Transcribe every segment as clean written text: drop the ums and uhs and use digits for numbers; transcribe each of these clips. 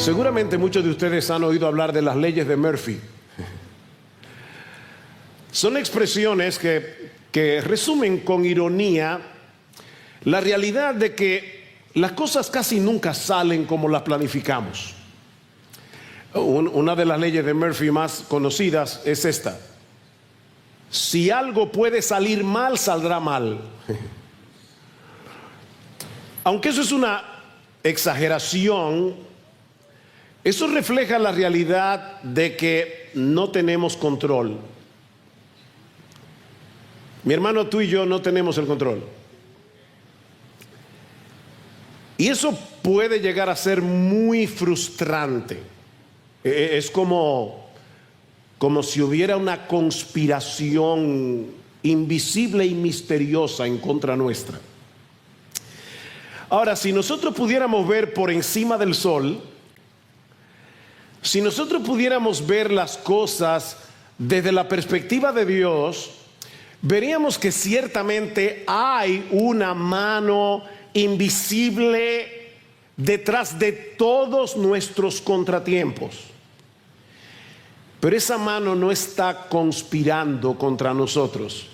Seguramente muchos de ustedes han oído hablar de las leyes de Murphy. Son expresiones que resumen con ironía la realidad de que las cosas casi nunca salen como las planificamos. Una de las leyes de Murphy más conocidas es esta: si algo puede salir mal, saldrá mal. Aunque eso es una exageración, eso refleja la realidad de que no tenemos control. Mi hermano, tú y yo no tenemos el control. Y eso puede llegar a ser muy frustrante. Es como si hubiera una conspiración invisible y misteriosa en contra nuestra. Ahora, si nosotros pudiéramos ver por encima del sol, si nosotros pudiéramos ver las cosas desde la perspectiva de Dios, veríamos que ciertamente hay una mano invisible detrás de todos nuestros contratiempos. Pero esa mano no está conspirando contra nosotros.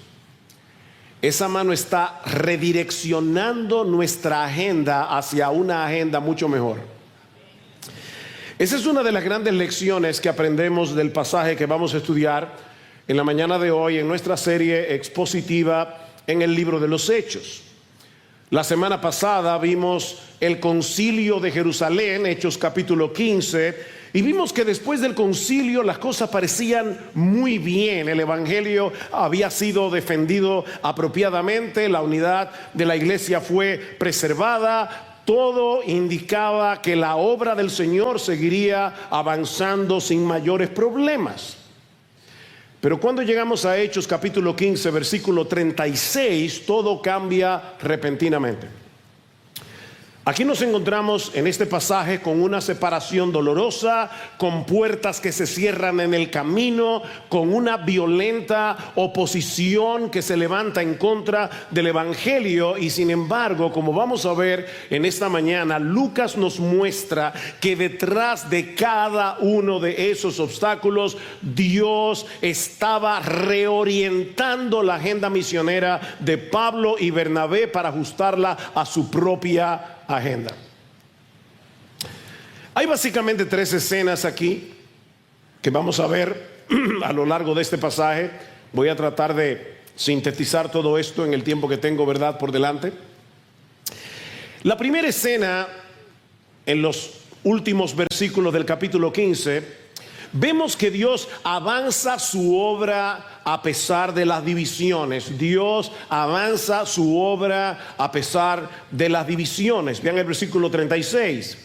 Esa mano está redireccionando nuestra agenda hacia una agenda mucho mejor. Esa es una de las grandes lecciones que aprendemos del pasaje que vamos a estudiar en la mañana de hoy en nuestra serie expositiva en el libro de los Hechos. La semana pasada vimos el concilio de Jerusalén, Hechos capítulo 15, y vimos que después del concilio las cosas parecían muy bien. El evangelio había sido defendido apropiadamente, la unidad de la iglesia fue preservada, todo indicaba que la obra del Señor seguiría avanzando sin mayores problemas. Pero cuando llegamos a Hechos capítulo 15, versículo 36, todo cambia repentinamente. Aquí nos encontramos en este pasaje con una separación dolorosa, con puertas que se cierran en el camino, con una violenta oposición que se levanta en contra del evangelio. Y sin embargo, como vamos a ver en esta mañana, Lucas nos muestra que detrás de cada uno de esos obstáculos, Dios estaba reorientando la agenda misionera de Pablo y Bernabé para ajustarla a su propia agenda. Hay básicamente tres escenas aquí que vamos a ver a lo largo de este pasaje. Voy a tratar de sintetizar todo esto en el tiempo que tengo, ¿verdad?, por delante. La primera escena, en los últimos versículos del capítulo 15, vemos que Dios avanza su obra a pesar de las divisiones. Dios avanza su obra a pesar de las divisiones. Vean el versículo 36.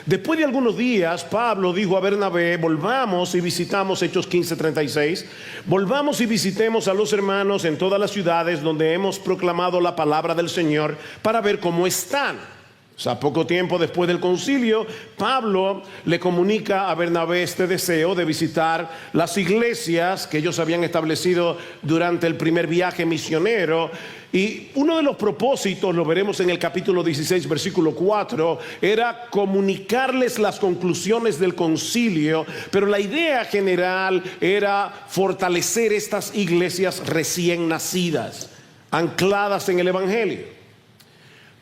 Después de algunos días, Pablo dijo a Bernabé: volvamos y visitamos, Hechos 15:36, volvamos y visitemos a los hermanos en todas las ciudades donde hemos proclamado la palabra del Señor, para ver cómo están. O sea, poco tiempo después del concilio, Pablo le comunica a Bernabé este deseo de visitar las iglesias que ellos habían establecido durante el primer viaje misionero. Y uno de los propósitos, lo veremos en el capítulo 16, versículo 4, era comunicarles las conclusiones del concilio. Pero la idea general era fortalecer estas iglesias recién nacidas, ancladas en el evangelio.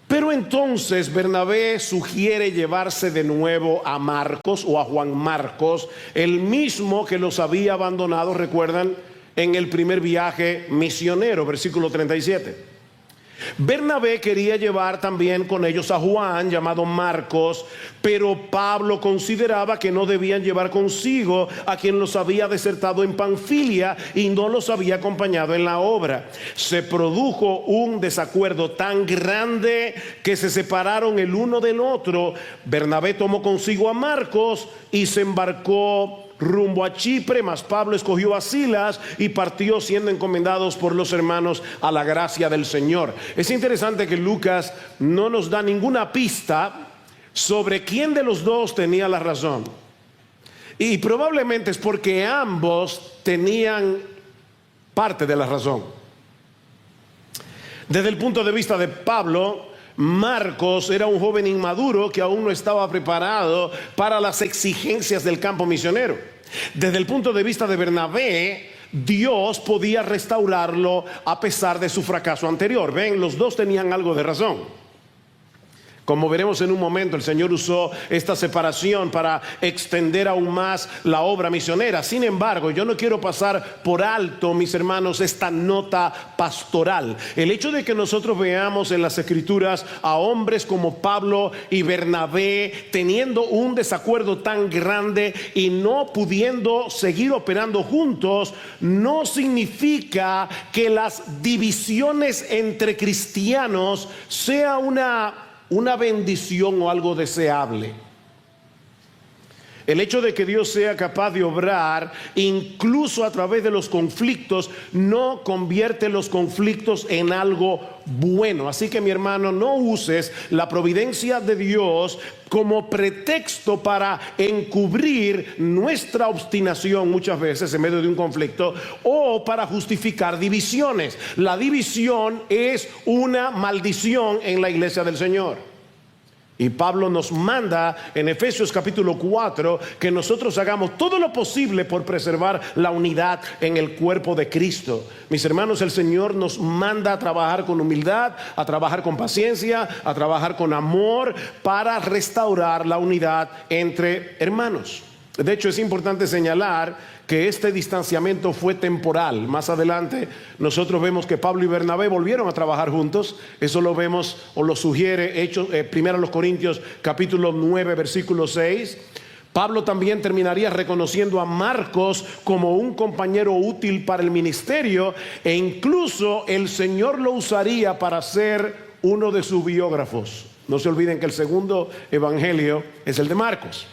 Pero entonces Bernabé sugiere llevarse de nuevo a Marcos, o a Juan Marcos, el mismo que los había abandonado, recuerdan, en el primer viaje misionero, versículo 37. Bernabé quería llevar también con ellos a Juan, llamado Marcos, pero Pablo consideraba que no debían llevar consigo a quien los había desertado en Panfilia y no los había acompañado en la obra. Se produjo un desacuerdo tan grande que se separaron el uno del otro. Bernabé tomó consigo a Marcos y se embarcó rumbo a Chipre, mas Pablo escogió a Silas y partió, siendo encomendados por los hermanos a la gracia del Señor. Es interesante que Lucas no nos da ninguna pista sobre quién de los dos tenía la razón, y probablemente es porque ambos tenían parte de la razón. Desde el punto de vista de Pablo, Marcos era un joven inmaduro que aún no estaba preparado para las exigencias del campo misionero. Desde el punto de vista de Bernabé, Dios podía restaurarlo a pesar de su fracaso anterior. Ven, los dos tenían algo de razón. Como veremos en un momento, el Señor usó esta separación para extender aún más la obra misionera. Sin embargo, yo no quiero pasar por alto, mis hermanos, esta nota pastoral. El hecho de que nosotros veamos en las Escrituras a hombres como Pablo y Bernabé teniendo un desacuerdo tan grande y no pudiendo seguir operando juntos, no significa que las divisiones entre cristianos sea una bendición o algo deseable. El hecho de que Dios sea capaz de obrar incluso a través de los conflictos no convierte los conflictos en algo bueno. Así que, mi hermano, no uses la providencia de Dios como pretexto para encubrir nuestra obstinación muchas veces en medio de un conflicto, o para justificar divisiones. La división es una maldición en la iglesia del Señor. Y Pablo nos manda en Efesios capítulo 4 que nosotros hagamos todo lo posible por preservar la unidad en el cuerpo de Cristo. Mis hermanos, el Señor nos manda a trabajar con humildad, a trabajar con paciencia, a trabajar con amor para restaurar la unidad entre hermanos. De hecho, es importante señalar que este distanciamiento fue temporal. Más adelante nosotros vemos que Pablo y Bernabé volvieron a trabajar juntos. Eso lo vemos o lo sugiere Hechos, 1 Corintios capítulo 9 versículo 6. Pablo también terminaría reconociendo a Marcos como un compañero útil para el ministerio, e incluso el Señor lo usaría para ser uno de sus biógrafos. No se olviden que el segundo evangelio es el de Marcos.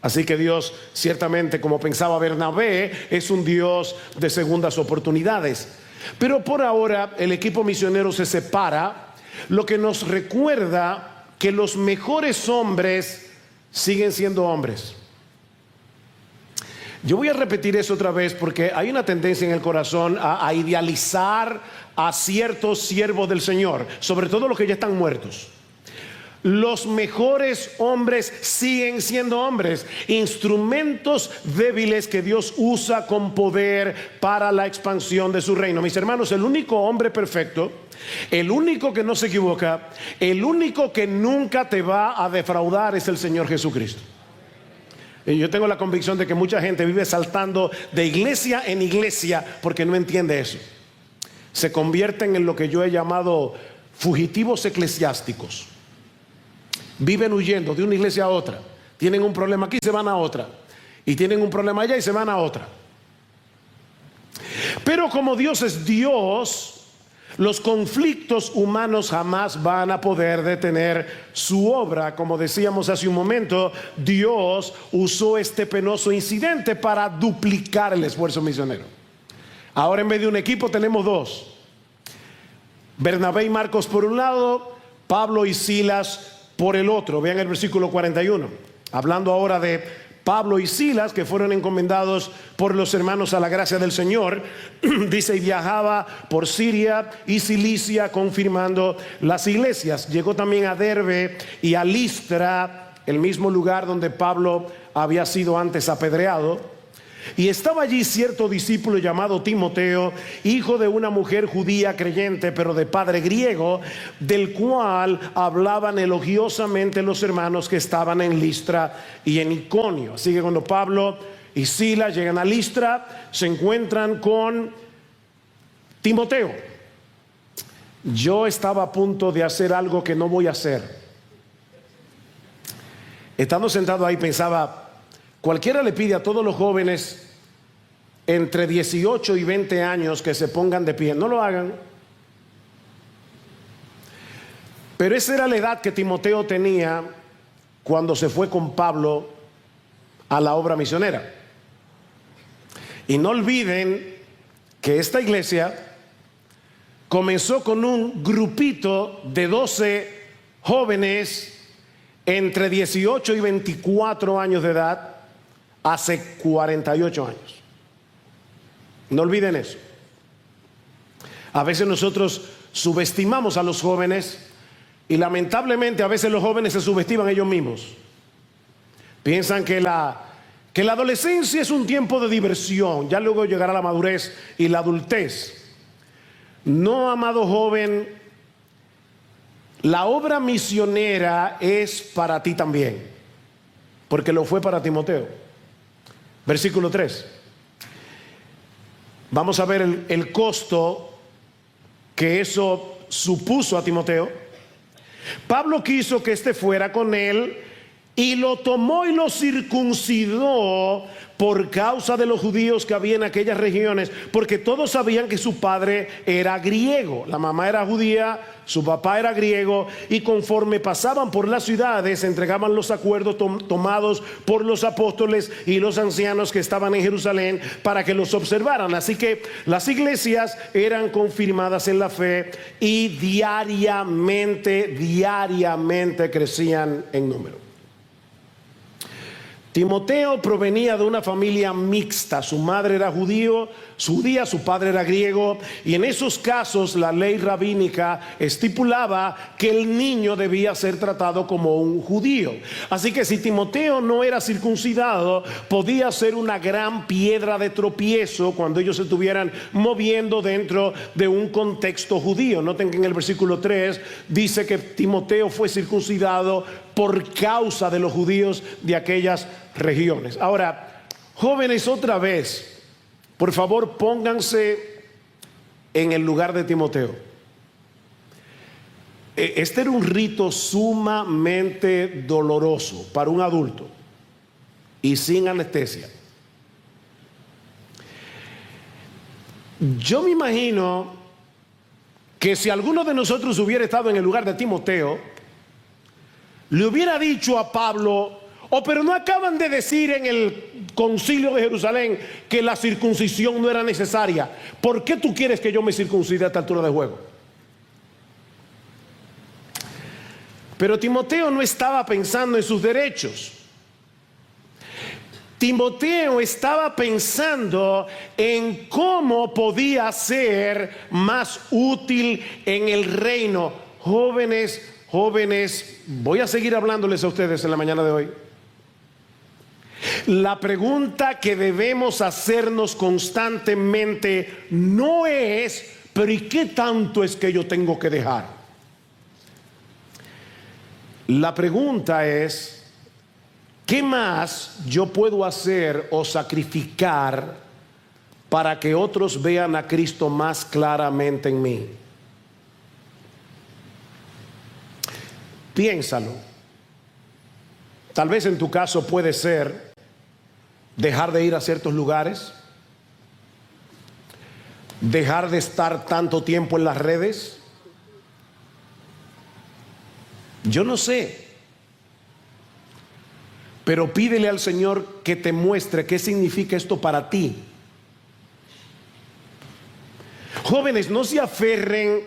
Así que Dios, ciertamente, como pensaba Bernabé, es un Dios de segundas oportunidades. Pero por ahora el equipo misionero se separa, lo que nos recuerda que los mejores hombres siguen siendo hombres. Yo voy a repetir eso otra vez porque hay una tendencia en el corazón a idealizar a ciertos siervos del Señor, sobre todo los que ya están muertos. Los mejores hombres siguen siendo hombres, instrumentos débiles que Dios usa con poder para la expansión de su reino. Mis hermanos, el único hombre perfecto, el único que no se equivoca, el único que nunca te va a defraudar es el Señor Jesucristo. Y yo tengo la convicción de que mucha gente vive saltando de iglesia en iglesia porque no entiende eso. Se convierten en lo que yo he llamado fugitivos eclesiásticos. Viven huyendo de una iglesia a otra. Tienen un problema aquí y se van a otra. Y tienen un problema allá y se van a otra. Pero como Dios es Dios, los conflictos humanos jamás van a poder detener su obra. Como decíamos hace un momento, Dios usó este penoso incidente para duplicar el esfuerzo misionero. Ahora, en vez de un equipo tenemos dos: Bernabé y Marcos por un lado, Pablo y Silas por el otro. Vean el versículo 41, hablando ahora de Pablo y Silas, que fueron encomendados por los hermanos a la gracia del Señor. Dice: y viajaba por Siria y Cilicia confirmando las iglesias. Llegó también a Derbe y a Listra, el mismo lugar donde Pablo había sido antes apedreado. Y estaba allí cierto discípulo llamado Timoteo, hijo de una mujer judía creyente, pero de padre griego, del cual hablaban elogiosamente los hermanos que estaban en Listra y en Iconio. Así que cuando Pablo y Silas llegan a Listra, se encuentran con Timoteo. Yo estaba a punto de hacer algo que no voy a hacer. Estando sentado ahí pensaba: cualquiera le pide a todos los jóvenes entre 18 y 20 años que se pongan de pie. No lo hagan. Pero esa era la edad que Timoteo tenía cuando se fue con Pablo a la obra misionera. Y no olviden que esta iglesia comenzó con un grupito de 12 jóvenes entre 18 y 24 años de edad hace 48 años. No olviden eso. A veces nosotros subestimamos a los jóvenes Y lamentablemente a veces los jóvenes se subestiman ellos mismos. Piensan que la adolescencia es un tiempo de diversión, ya luego llegará la madurez y la adultez. No, amado joven, la obra misionera es para ti también, porque lo fue para Timoteo. Versículo 3. Vamos a ver el costo que eso supuso a Timoteo. Pablo quiso que éste fuera con él y lo tomó y lo circuncidó por causa de los judíos que había en aquellas regiones, porque todos sabían que su padre era griego, la mamá era judía, su papá era griego, y conforme pasaban por las ciudades entregaban los acuerdos tomados por los apóstoles y los ancianos que estaban en Jerusalén para que los observaran. Así que las iglesias eran confirmadas en la fe y diariamente crecían en número. Timoteo provenía de una familia mixta. Su madre era judía, su padre era griego, y en esos casos la ley rabínica estipulaba que el niño debía ser tratado como un judío. Así que si Timoteo no era circuncidado, podía ser una gran piedra de tropiezo cuando ellos se estuvieran moviendo dentro de un contexto judío. Noten que en el versículo 3 dice que Timoteo fue circuncidado por causa de los judíos de aquellas regiones. Ahora, jóvenes, otra vez, por favor, pónganse en el lugar de Timoteo. Este era un rito sumamente doloroso para un adulto y sin anestesia. Yo me imagino que si alguno de nosotros hubiera estado en el lugar de Timoteo, le hubiera dicho a Pablo: pero no acaban de decir en el concilio de Jerusalén que la circuncisión no era necesaria. ¿Por qué tú quieres que yo me circuncide a esta altura de juego? Pero Timoteo no estaba pensando en sus derechos. Timoteo estaba pensando en cómo podía ser más útil en el reino. Jóvenes, voy a seguir hablándoles a ustedes en la mañana de hoy. La pregunta que debemos hacernos constantemente no es: pero ¿y qué tanto es que yo tengo que dejar? La pregunta es: ¿qué más yo puedo hacer o sacrificar para que otros vean a Cristo más claramente en mí? Piénsalo. Tal vez en tu caso puede ser dejar de ir a ciertos lugares, dejar de estar tanto tiempo en las redes. Yo no sé, pero pídele al Señor que te muestre qué significa esto para ti. Jóvenes, no se aferren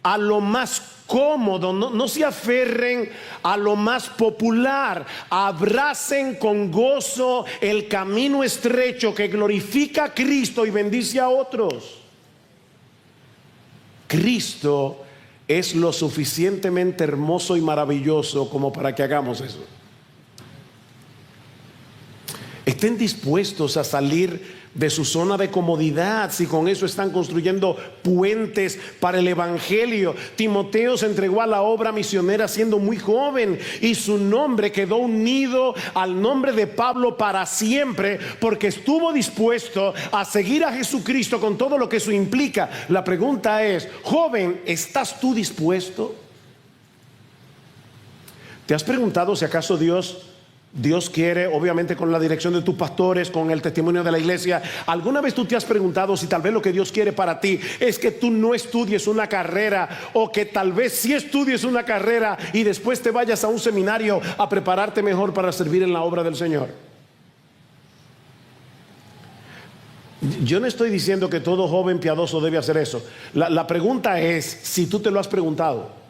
a lo más cómodo, no se aferren a lo más popular. Abracen con gozo el camino estrecho que glorifica a Cristo y bendice a otros. Cristo es lo suficientemente hermoso y maravilloso como para que hagamos eso. Estén dispuestos a salir de su zona de comodidad si con eso están construyendo puentes para el evangelio. Timoteo se entregó a la obra misionera siendo muy joven y su nombre quedó unido al nombre de Pablo para siempre, porque estuvo dispuesto a seguir a Jesucristo con todo lo que eso implica. La pregunta es: joven, ¿estás tú dispuesto? ¿Te has preguntado si acaso Dios quiere, obviamente con la dirección de tus pastores, con el testimonio de la iglesia? ¿Alguna vez tú te has preguntado si tal vez lo que Dios quiere para ti es que tú no estudies una carrera, o que tal vez sí estudies una carrera y después te vayas a un seminario a prepararte mejor para servir en la obra del Señor? Yo no estoy diciendo que todo joven piadoso debe hacer eso. La pregunta es si tú te lo has preguntado.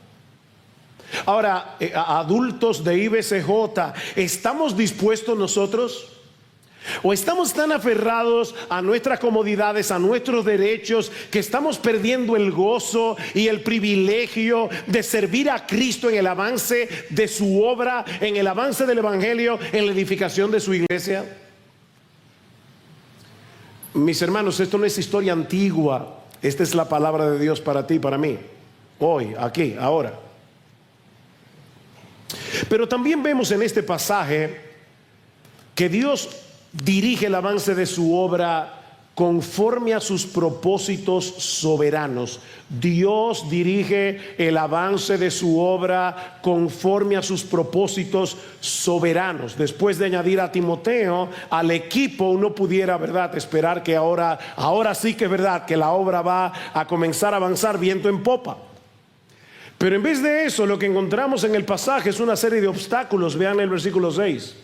Ahora, adultos de IBCJ, ¿estamos dispuestos nosotros O estamos tan aferrados a nuestras comodidades, a nuestros derechos, que estamos perdiendo el gozo y el privilegio de servir a Cristo en el avance de su obra, en el avance del Evangelio, en la edificación de su iglesia. Mis hermanos, esto no es historia antigua. Esta es la palabra de Dios para ti y para mí. Hoy, aquí, ahora. Pero también vemos en este pasaje que Dios dirige el avance de su obra conforme a sus propósitos soberanos. Dios dirige el avance de su obra conforme a sus propósitos soberanos. Después de añadir a Timoteo al equipo, uno pudiera, ¿verdad?, esperar que ahora sí que es verdad que la obra va a comenzar a avanzar viento en popa. Pero en vez de eso, lo que encontramos en el pasaje es una serie de obstáculos. Vean el versículo 6.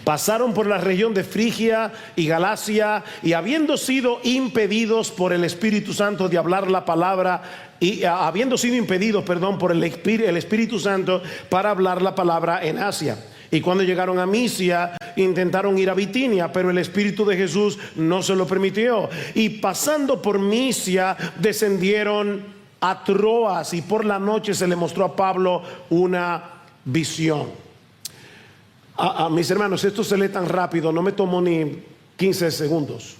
Pasaron por la región de Frigia y Galacia, y habiendo sido impedidos por el Espíritu Santo de hablar la palabra, habiendo sido impedidos, por el Espíritu Santo para hablar la palabra en Asia. Y cuando llegaron a Misia, intentaron ir a Bitinia, pero el Espíritu de Jesús no se lo permitió. Y pasando por Misia, descendieron a Troas, y por la noche se le mostró a Pablo una visión. Mis hermanos, esto se lee tan rápido, no me tomó ni 15 segundos.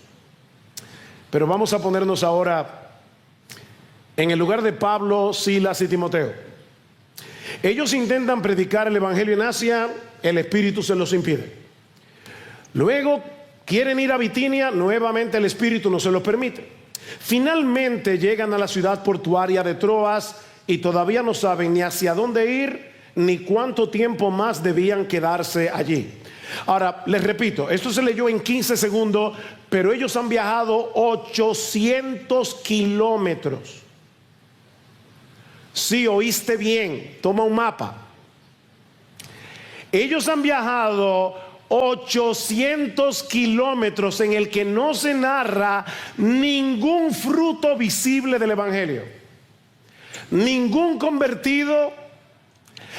Pero vamos a ponernos ahora en el lugar de Pablo, Silas y Timoteo. Ellos intentan predicar el Evangelio en Asia, el Espíritu se los impide. Luego quieren ir a Bitinia, nuevamente el Espíritu no se los permite. Finalmente llegan a la ciudad portuaria de Troas y todavía no saben ni hacia dónde ir, ni cuánto tiempo más debían quedarse allí. Ahora, les repito, esto se leyó en 15 segundos, pero ellos han viajado 800 kilómetros. Sí, oíste bien, toma un mapa. Ellos han viajado 800 kilómetros en el que no se narra ningún fruto visible del Evangelio, ningún convertido,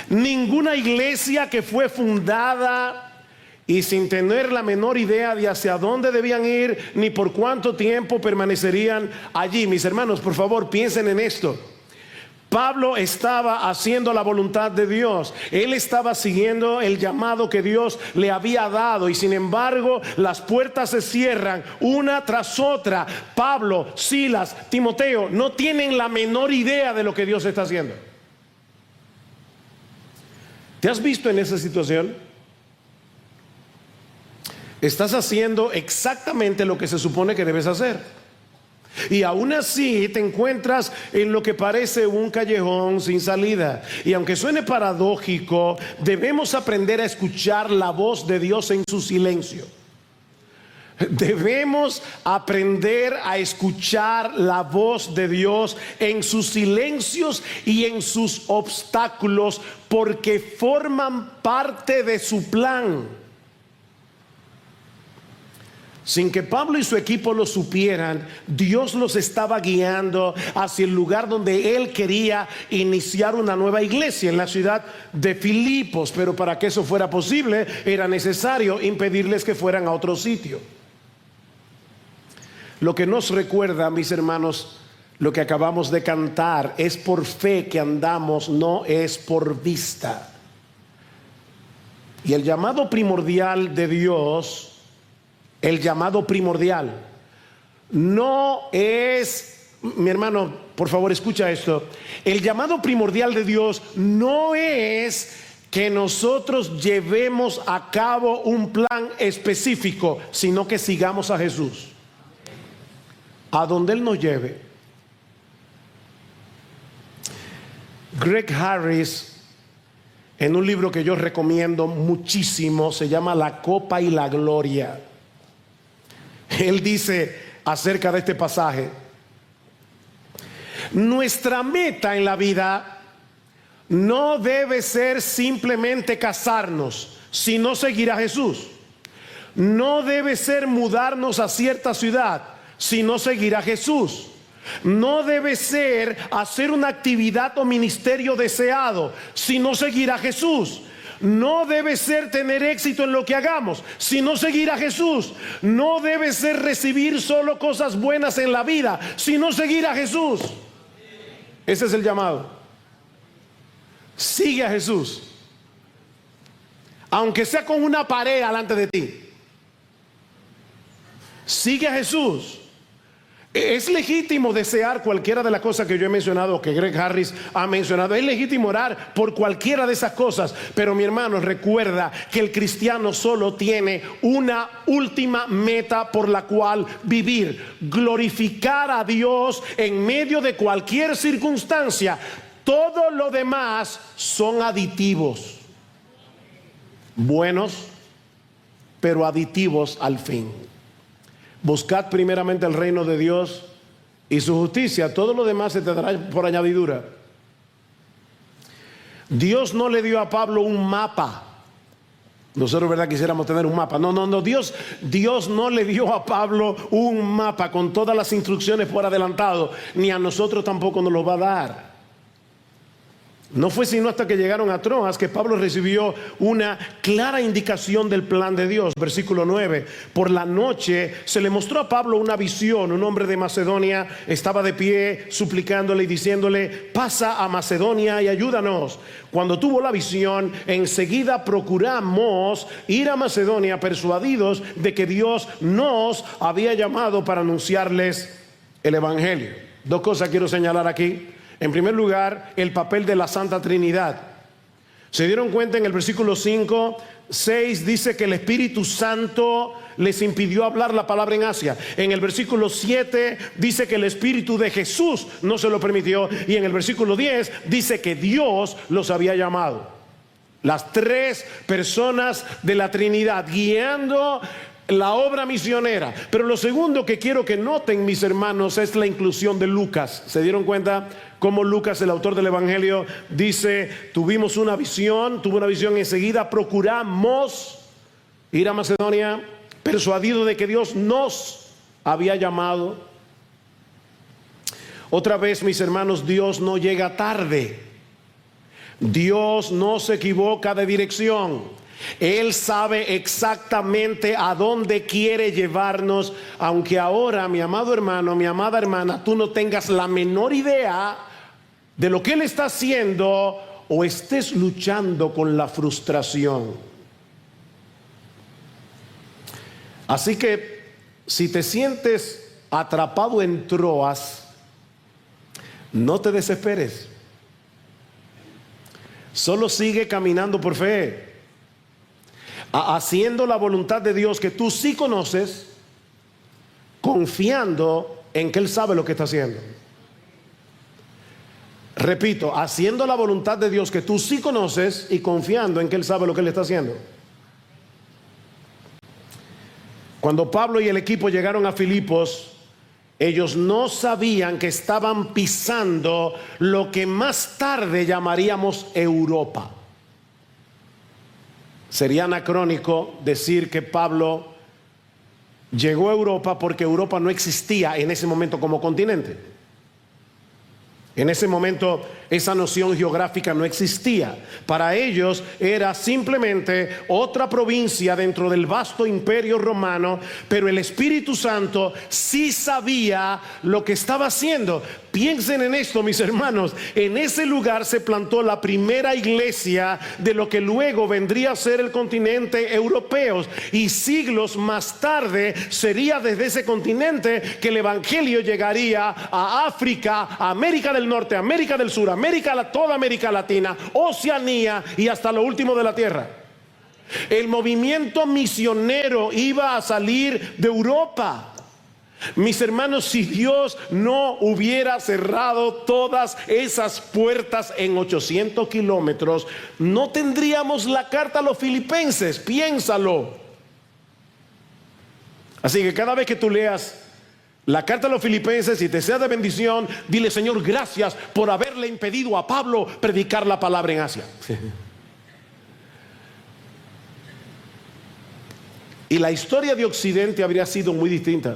ninguna iglesia que fue fundada, y sin tener la menor idea de hacia dónde debían ir ni por cuánto tiempo permanecerían allí. Mis hermanos, por favor, piensen en esto. Pablo estaba haciendo la voluntad de Dios. Él estaba siguiendo el llamado que Dios le había dado, y sin embargo las puertas se cierran una tras otra. Pablo, Silas, Timoteo no tienen la menor idea de lo que Dios está haciendo. ¿Te has visto en esa situación? Estás haciendo exactamente lo que se supone que debes hacer, y aún así te encuentras en lo que parece un callejón sin salida. Y aunque suene paradójico, debemos aprender a escuchar la voz de Dios en su silencio. Debemos aprender a escuchar la voz de Dios en sus silencios y en sus obstáculos, porque forman parte de su plan. Sin que Pablo y su equipo lo supieran, Dios los estaba guiando hacia el lugar donde él quería iniciar una nueva iglesia, en la ciudad de Filipos. Pero para que eso fuera posible, era necesario impedirles que fueran a otro sitio. Lo que nos recuerda, mis hermanos, lo que acabamos de cantar: es por fe que andamos, no es por vista. Y el llamado primordial de Dios, el llamado primordial, no es, mi hermano, por favor escucha esto, el llamado primordial de Dios no es que nosotros llevemos a cabo un plan específico, sino que sigamos a Jesús a donde Él nos lleve. Greg Harris, en un libro que yo recomiendo muchísimo, se llama La Copa y la Gloria, él dice acerca de este pasaje: nuestra meta en la vida no debe ser simplemente casarnos, sino seguir a Jesús. No debe ser mudarnos a cierta ciudad, sino seguir a Jesús. No debe ser hacer una actividad o ministerio deseado, sino seguir a Jesús. no debe ser tener éxito en lo que hagamos, sino seguir a Jesús. No debe ser recibir solo cosas buenas en la vida, sino seguir a Jesús. Ese es el llamado. Sigue a Jesús, aunque sea con una pared delante de ti. Sigue a Jesús. Es legítimo desear cualquiera de las cosas que yo he mencionado, que Greg Harris ha mencionado. Es legítimo orar por cualquiera de esas cosas. Pero mi hermano, recuerda que el cristiano solo tiene una última meta por la cual vivir: glorificar a Dios en medio de cualquier circunstancia. Todo lo demás son aditivos, buenos, pero aditivos al fin. Buscad primeramente el reino de Dios y su justicia, todo lo demás se te dará por añadidura. Dios no le dio a Pablo un mapa. Nosotros, ¿verdad?, quisiéramos tener un mapa. No, Dios no le dio a Pablo un mapa con todas las instrucciones por adelantado, ni a nosotros tampoco nos lo va a dar. No fue sino hasta que llegaron a Troas que Pablo recibió una clara indicación del plan de Dios. Versículo 9: por la noche se le mostró a Pablo una visión. Un hombre de Macedonia estaba de pie suplicándole y diciéndole: pasa a Macedonia y ayúdanos. Cuando tuvo la visión, enseguida procuramos ir a Macedonia, persuadidos de que Dios nos había llamado para anunciarles el evangelio. Dos cosas quiero señalar aquí. En primer lugar, el papel de la Santa Trinidad. ¿Se dieron cuenta? En el versículo 5, 6 dice que el Espíritu Santo les impidió hablar la palabra en Asia. En el versículo 7 dice que el Espíritu de Jesús no se lo permitió. Y en el versículo 10 dice que Dios los había llamado. Las tres personas de la Trinidad guiando la obra misionera. Pero lo segundo que quiero que noten, mis hermanos, es la inclusión de Lucas. ¿Se dieron cuenta cómo Lucas, el autor del Evangelio, dice: tuvo una visión enseguida procuramos ir a Macedonia, persuadido de que Dios nos había llamado? Otra vez, mis hermanos, Dios no llega tarde. Dios no se equivoca de dirección. Él sabe exactamente a dónde quiere llevarnos, aunque ahora, mi amado hermano, mi amada hermana, tú no tengas la menor idea de lo que Él está haciendo o estés luchando con la frustración. Así que si te sientes atrapado en Troas, no te desesperes. Solo sigue caminando por fe, haciendo la voluntad de Dios que tú sí conoces, confiando en que Él sabe lo que está haciendo. Repito, haciendo la voluntad de Dios que tú sí conoces y confiando en que Él sabe lo que Él está haciendo. Cuando Pablo y el equipo llegaron a Filipos, ellos no sabían que estaban pisando lo que más tarde llamaríamos Europa. Sería anacrónico decir que Pablo llegó a Europa porque Europa no existía en ese momento como continente. En ese momento esa noción geográfica no existía. Para ellos era simplemente otra provincia dentro del vasto imperio romano, pero el Espíritu Santo sí sabía lo que estaba haciendo. Piensen en esto, mis hermanos. En ese lugar se plantó la primera iglesia de lo que luego vendría a ser el continente europeo, y siglos más tarde sería desde ese continente que el evangelio llegaría a África, a América del Norte, América del Sur, toda América Latina, Oceanía y hasta lo último de la tierra. El movimiento misionero iba a salir de Europa. Mis hermanos, si Dios no hubiera cerrado todas esas puertas en 800 kilómetros, no tendríamos la carta a los filipenses. Piénsalo. Así que cada vez que tú leas la carta a los filipenses y te sea de bendición, dile: Señor, gracias por haberle impedido a Pablo predicar la palabra en Asia. Y la historia de Occidente habría sido muy distinta,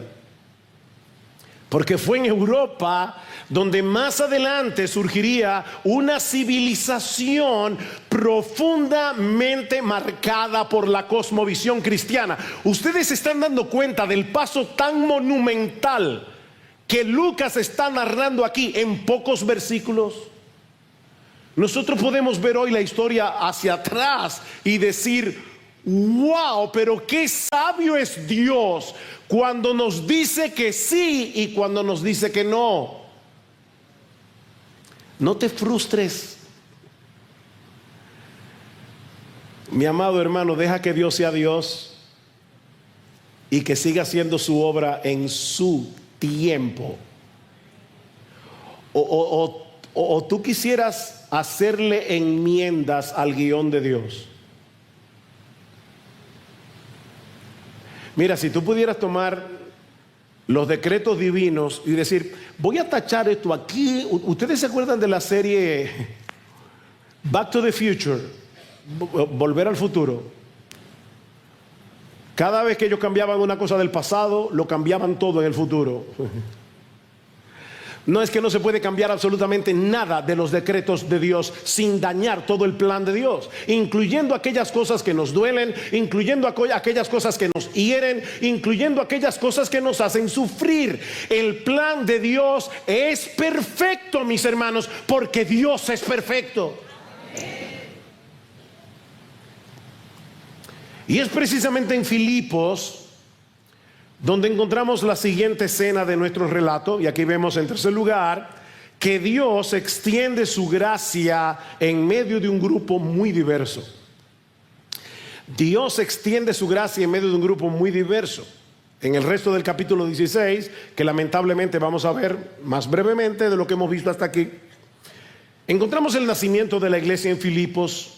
porque fue en Europa donde más adelante surgiría una civilización profundamente marcada por la cosmovisión cristiana. Ustedes se están dando cuenta del paso tan monumental que Lucas está narrando aquí en pocos versículos. Nosotros podemos ver hoy la historia hacia atrás y decir: wow, pero qué sabio es Dios cuando nos dice que sí y cuando nos dice que no. No te frustres, mi amado hermano. Deja que Dios sea Dios y que siga haciendo su obra en su tiempo. O tú quisieras hacerle enmiendas al guión de Dios. Mira, si tú pudieras tomar los decretos divinos y decir: voy a tachar esto aquí. ¿Ustedes se acuerdan de la serie Back to the Future? Volver al futuro. Cada vez que ellos cambiaban una cosa del pasado, lo cambiaban todo en el futuro. No es que no se puede cambiar absolutamente nada de los decretos de Dios sin dañar todo el plan de Dios, incluyendo aquellas cosas que nos duelen, incluyendo aquellas cosas que nos hieren, incluyendo aquellas cosas que nos hacen sufrir. El plan de Dios es perfecto, mis hermanos, porque Dios es perfecto. Y es precisamente en Filipos donde encontramos la siguiente escena de nuestro relato. Y aquí vemos en tercer lugar que Dios extiende su gracia en medio de un grupo muy diverso. Dios extiende su gracia en medio de un grupo muy diverso. En el resto del capítulo 16, que lamentablemente vamos a ver más brevemente de lo que hemos visto hasta aquí, encontramos el nacimiento de la iglesia en Filipos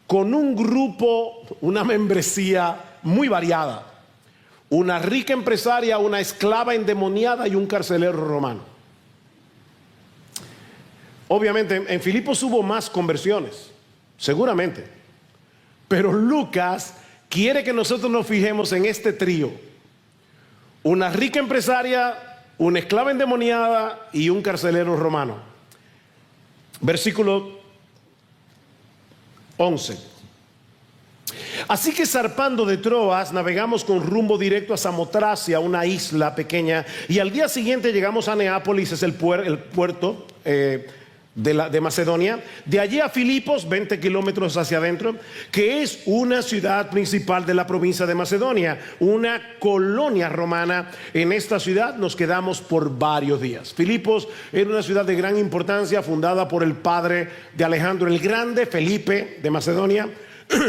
con un grupo, una membresía muy variada. Una rica empresaria, una esclava endemoniada y un carcelero romano. Obviamente en Filipos hubo más conversiones, seguramente. Pero Lucas quiere que nosotros nos fijemos en este trío: una rica empresaria, una esclava endemoniada y un carcelero romano. Versículo 11. Así que zarpando de Troas, navegamos con rumbo directo a Samotracia, una isla pequeña, y al día siguiente llegamos a Neápolis, es el puerto de Macedonia. De allí a Filipos, 20 kilómetros hacia adentro, que es una ciudad principal de la provincia de Macedonia, una colonia romana. En esta ciudad nos quedamos por varios días. Filipos era una ciudad de gran importancia, fundada por el padre de Alejandro el Grande, Felipe de Macedonia.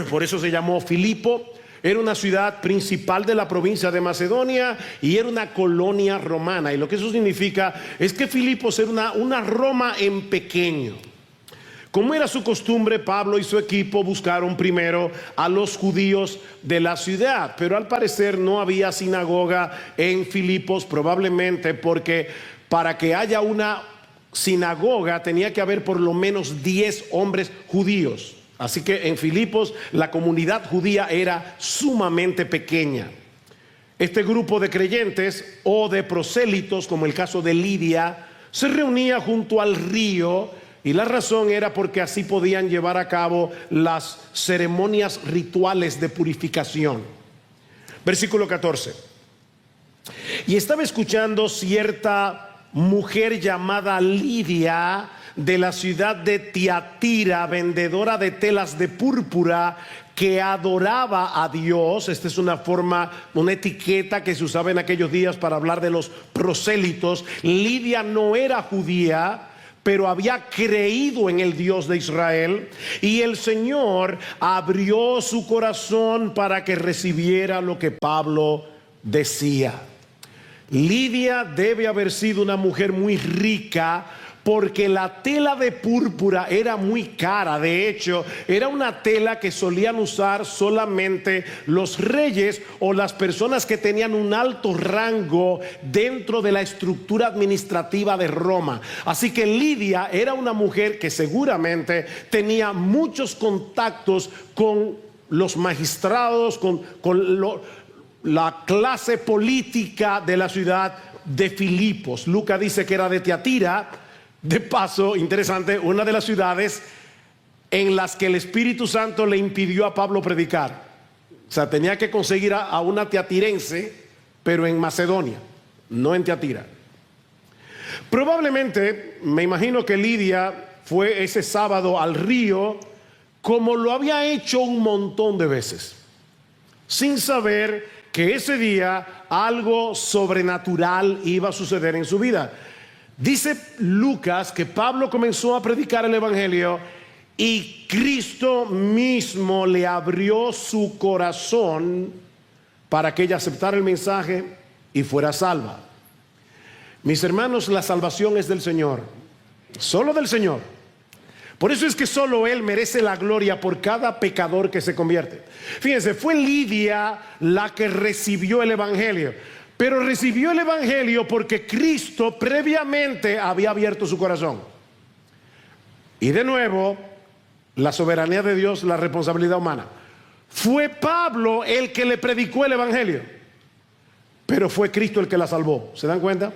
Por eso se llamó Filipo. Era una ciudad principal de la provincia de Macedonia y era una colonia romana. Y lo que eso significa es que Filipos era una Roma en pequeño. Como era su costumbre, Pablo y su equipo buscaron primero a los judíos de la ciudad, pero al parecer no había sinagoga en Filipos, probablemente porque para que haya una sinagoga tenía que haber por lo menos 10 hombres judíos. Así que en Filipos la comunidad judía era sumamente pequeña. Este grupo de creyentes o de prosélitos, como el caso de Lidia, se reunía junto al río, y la razón era porque así podían llevar a cabo las ceremonias rituales de purificación. Versículo 14. Y estaba escuchando cierta mujer llamada Lidia, de la ciudad de Tiatira, vendedora de telas de púrpura, que adoraba a Dios. Esta es una etiqueta que se usaba en aquellos días para hablar de los prosélitos. Lidia no era judía, pero había creído en el Dios de Israel, y el Señor abrió su corazón para que recibiera lo que Pablo decía. Lidia debe haber sido una mujer muy rica, porque la tela de púrpura era muy cara. De hecho, era una tela que solían usar solamente los reyes o las personas que tenían un alto rango dentro de la estructura administrativa de Roma. Así que Lidia era una mujer que seguramente tenía muchos contactos con los magistrados, con la clase política de la ciudad de Filipos. Lucas dice que era de Tiatira. De paso, interesante, una de las ciudades en las que el Espíritu Santo le impidió a Pablo predicar. O sea, tenía que conseguir a una teatirense, pero en Macedonia, no en Teatira. Probablemente, me imagino que Lidia fue ese sábado al río, como lo había hecho un montón de veces, sin saber que ese día algo sobrenatural iba a suceder en su vida. Dice Lucas que Pablo comenzó a predicar el evangelio y Cristo mismo le abrió su corazón para que ella aceptara el mensaje y fuera salva. Mis hermanos, la salvación es del Señor, solo del Señor. Por eso es que solo Él merece la gloria por cada pecador que se convierte. Fíjense, fue Lidia la que recibió el evangelio, pero recibió el evangelio porque Cristo previamente había abierto su corazón. Y de nuevo, la soberanía de Dios, la responsabilidad humana. Fue Pablo el que le predicó el evangelio, pero fue Cristo el que la salvó. ¿Se dan cuenta?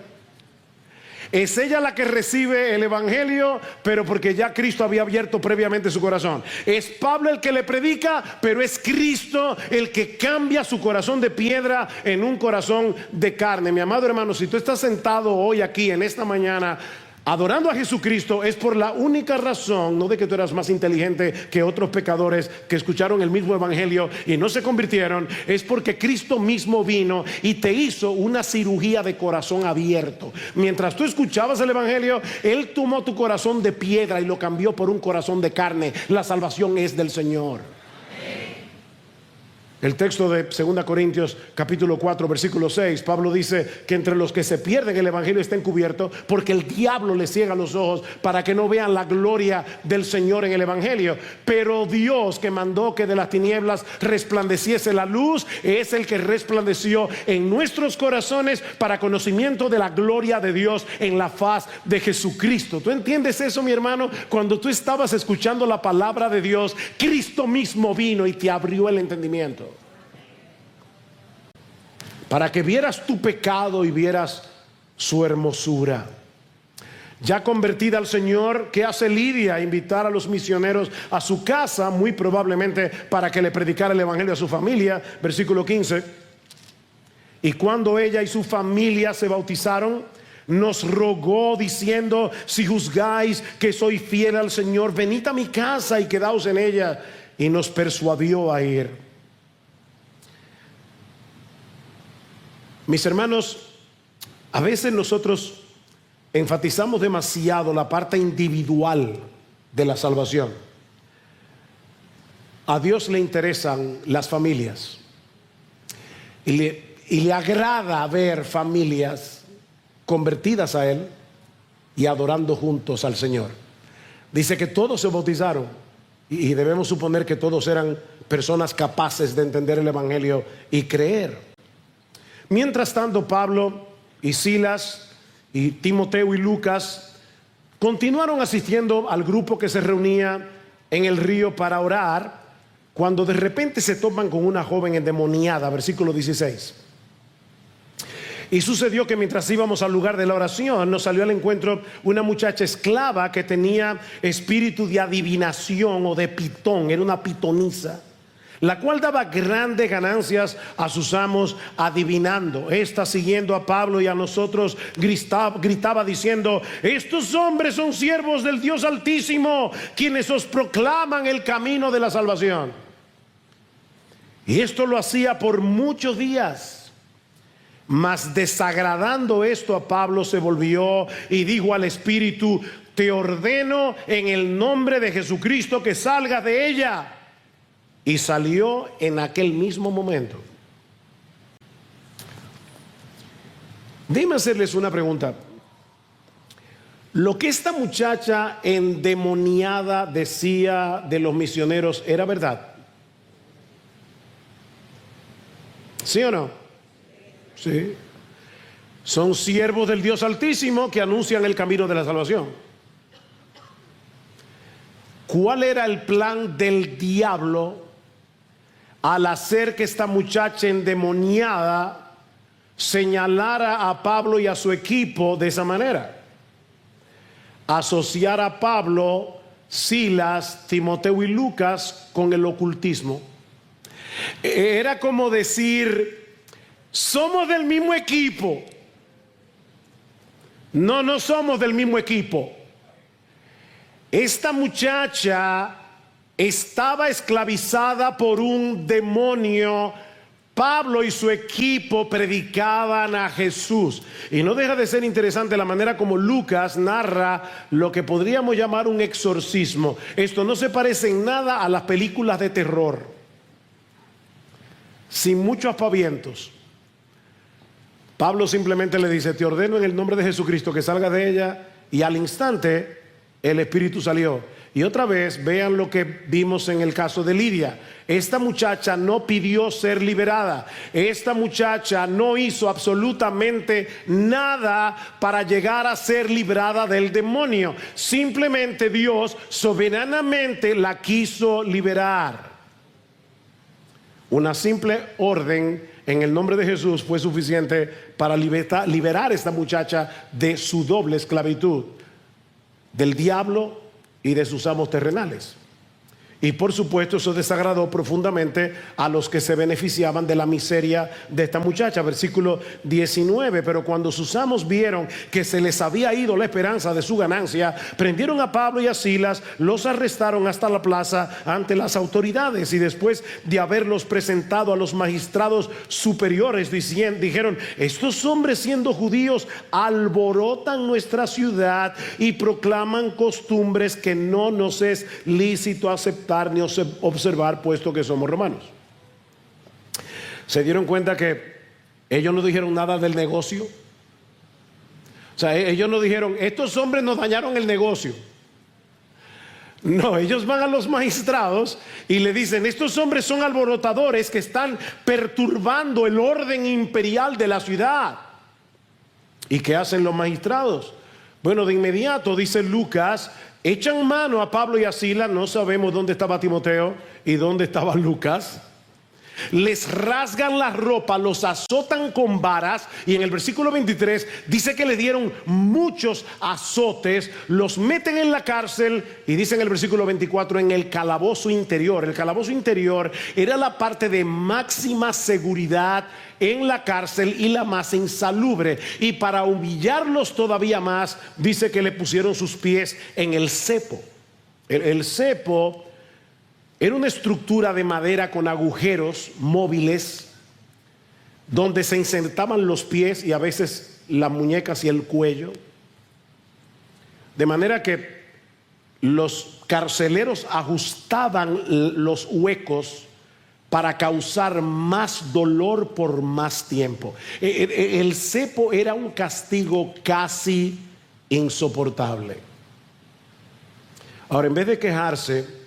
Es ella la que recibe el evangelio, pero porque ya Cristo había abierto previamente su corazón. Es Pablo el que le predica, pero es Cristo el que cambia su corazón de piedra en un corazón de carne. Mi amado hermano, si tú estás sentado hoy aquí en esta mañana adorando a Jesucristo, es por la única razón, no de que tú eras más inteligente que otros pecadores que escucharon el mismo evangelio y no se convirtieron, es porque Cristo mismo vino y te hizo una cirugía de corazón abierto. Mientras tú escuchabas el evangelio, Él tomó tu corazón de piedra y lo cambió por un corazón de carne. La salvación es del Señor. El texto de 2 Corintios capítulo 4 versículo 6, Pablo dice que entre los que se pierden el evangelio está encubierto porque el diablo les ciega los ojos para que no vean la gloria del Señor en el evangelio. Pero Dios, que mandó que de las tinieblas resplandeciese la luz, es el que resplandeció en nuestros corazones para conocimiento de la gloria de Dios en la faz de Jesucristo. ¿Tú entiendes eso, mi hermano? Cuando tú estabas escuchando la palabra de Dios, Cristo mismo vino y te abrió el entendimiento, para que vieras tu pecado y vieras su hermosura. Ya convertida al Señor, ¿qué hace Lidia? Invitar a los misioneros a su casa, muy probablemente para que le predicara el evangelio a su familia. Versículo 15. Y cuando ella y su familia se bautizaron, nos rogó diciendo: si juzgáis que soy fiel al Señor, venid a mi casa y quedaos en ella. Y nos persuadió a ir. Mis hermanos, a veces nosotros enfatizamos demasiado la parte individual de la salvación. A Dios le interesan las familias y le agrada ver familias convertidas a Él y adorando juntos al Señor. Dice que todos se bautizaron y debemos suponer que todos eran personas capaces de entender el evangelio y creer. Mientras tanto, Pablo y Silas y Timoteo y Lucas continuaron asistiendo al grupo que se reunía en el río para orar, cuando de repente se topan con una joven endemoniada. Versículo 16. Y sucedió que mientras íbamos al lugar de la oración, nos salió al encuentro una muchacha esclava que tenía espíritu de adivinación o de pitón. Era una pitonisa, la cual daba grandes ganancias a sus amos adivinando. Esta, siguiendo a Pablo y a nosotros, gritaba diciendo: estos hombres son siervos del Dios Altísimo, quienes os proclaman el camino de la salvación. Y esto lo hacía por muchos días. Mas desagradando esto a Pablo, se volvió y dijo al espíritu: te ordeno en el nombre de Jesucristo que salgas de ella. Y salió en aquel mismo momento. Déjenme hacerles una pregunta. ¿Lo que esta muchacha endemoniada decía de los misioneros era verdad? ¿Sí o no? Sí. Son siervos del Dios Altísimo que anuncian el camino de la salvación. ¿Cuál era el plan del diablo al hacer que esta muchacha endemoniada señalara a Pablo y a su equipo de esa manera? Asociar a Pablo Silas, Timoteo y Lucas con el ocultismo. Era como decir, somos del mismo equipo. No, no somos del mismo equipo. Esta muchacha estaba esclavizada por un demonio. Pablo y su equipo predicaban a Jesús. Y no deja de ser interesante la manera como Lucas narra lo que podríamos llamar un exorcismo. Esto no se parece en nada a las películas de terror, sin muchos aspavientos. Pablo simplemente le dice, te ordeno en el nombre de Jesucristo que salga de ella, y al instante el espíritu salió. Y otra vez vean lo que vimos en el caso de Lidia. Esta muchacha no pidió ser liberada. Esta muchacha no hizo absolutamente nada para llegar a ser librada del demonio. Simplemente Dios soberanamente la quiso liberar. Una simple orden en el nombre de Jesús fue suficiente para liberar a esta muchacha de su doble esclavitud, del diablo y de sus amos terrenales. Y por supuesto eso desagradó profundamente a los que se beneficiaban de la miseria de esta muchacha. Versículo 19, pero cuando sus amos vieron que se les había ido la esperanza de su ganancia, prendieron a Pablo y a Silas, los arrestaron hasta la plaza ante las autoridades, y después de haberlos presentado a los magistrados superiores, dijeron, estos hombres siendo judíos alborotan nuestra ciudad y proclaman costumbres que no nos es lícito aceptar ni observar, puesto que somos romanos. Se dieron cuenta que ellos no dijeron nada del negocio. O sea, ellos no dijeron, estos hombres nos dañaron el negocio. No, ellos van a los magistrados y le dicen, estos hombres son alborotadores que están perturbando el orden imperial de la ciudad. ¿Y qué hacen los magistrados? Bueno, de inmediato, dice Lucas, echan mano a Pablo y a Silas. No sabemos dónde estaba Timoteo y dónde estaba Lucas. Les rasgan la ropa, los azotan con varas, y en el versículo 23 dice que le dieron muchos azotes, los meten en la cárcel, y dice en el versículo 24, en el calabozo interior. El calabozo interior era la parte de máxima seguridad en la cárcel y la más insalubre, y para humillarlos todavía más, dice que le pusieron sus pies en el cepo. El cepo era una estructura de madera con agujeros móviles donde se insertaban los pies y a veces las muñecas y el cuello, de manera que los carceleros ajustaban los huecos para causar más dolor por más tiempo. El cepo era un castigo casi insoportable. Ahora, en vez de quejarse,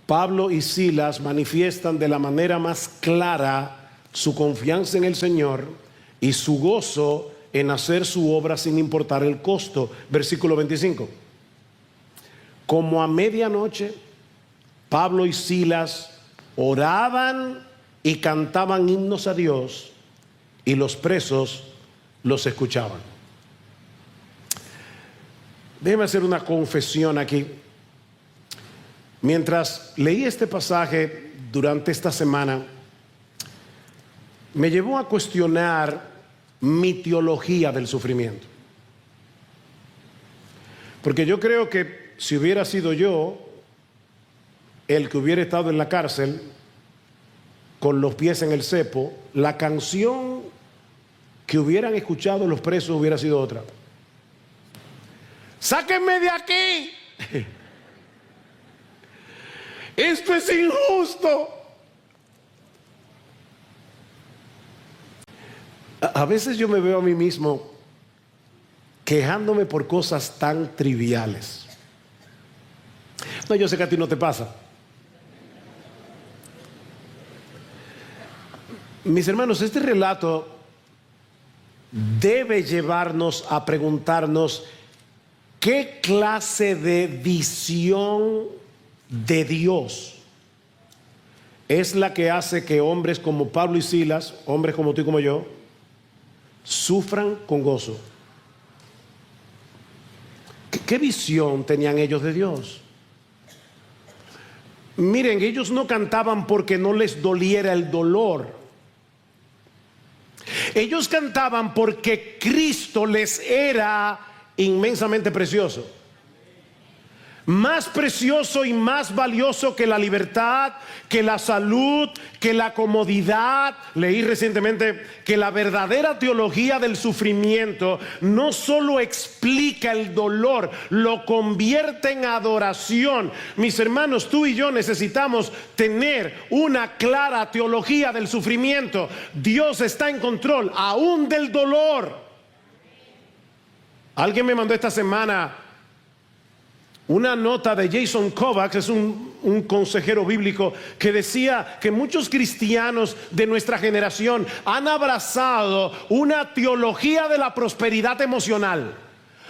Pablo y Silas manifiestan de la manera más clara su confianza en el Señor y su gozo en hacer su obra sin importar el costo. Versículo 25. Como a medianoche, Pablo y Silas oraban y cantaban himnos a Dios, y los presos los escuchaban. Déjeme hacer una confesión aquí. Mientras leí este pasaje durante esta semana, me llevó a cuestionar mi teología del sufrimiento. Porque yo creo que si hubiera sido yo el que hubiera estado en la cárcel con los pies en el cepo, la canción que hubieran escuchado los presos hubiera sido otra. ¡Sáquenme de aquí! ¡Esto es injusto! A veces yo me veo a mí mismo quejándome por cosas tan triviales. No, yo sé que a ti no te pasa. Mis hermanos, este relato debe llevarnos a preguntarnos qué clase de visión de Dios es la que hace que hombres como Pablo y Silas, hombres como tú y como yo, sufran con gozo. ¿Qué visión tenían ellos de Dios? Miren, ellos no cantaban porque no les doliera el dolor. Ellos cantaban porque Cristo les era inmensamente precioso. Más precioso y más valioso que la libertad, que la salud, que la comodidad. Leí recientemente que la verdadera teología del sufrimiento no solo explica el dolor, lo convierte en adoración. Mis hermanos, tú y yo necesitamos tener una clara teología del sufrimiento. Dios está en control aún del dolor. Alguien me mandó esta semana una nota de Jason Kovacs, es un consejero bíblico, que decía que muchos cristianos de nuestra generación han abrazado una teología de la prosperidad emocional.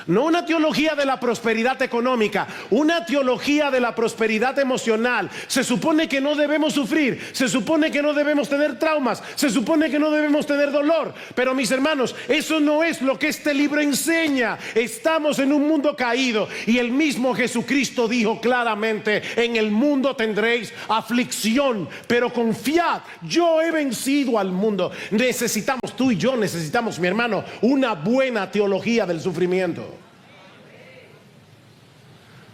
No una teología de la prosperidad económica, una teología de la prosperidad emocional. Se supone que no debemos sufrir, se supone que no debemos tener traumas, se supone que no debemos tener dolor. Pero mis hermanos, eso no es lo que este libro enseña. Estamos en un mundo caído y el mismo Jesucristo dijo claramente: en el mundo tendréis aflicción, pero confiad, yo he vencido al mundo. Necesitamos, tú y yo necesitamos, mi hermano, una buena teología del sufrimiento.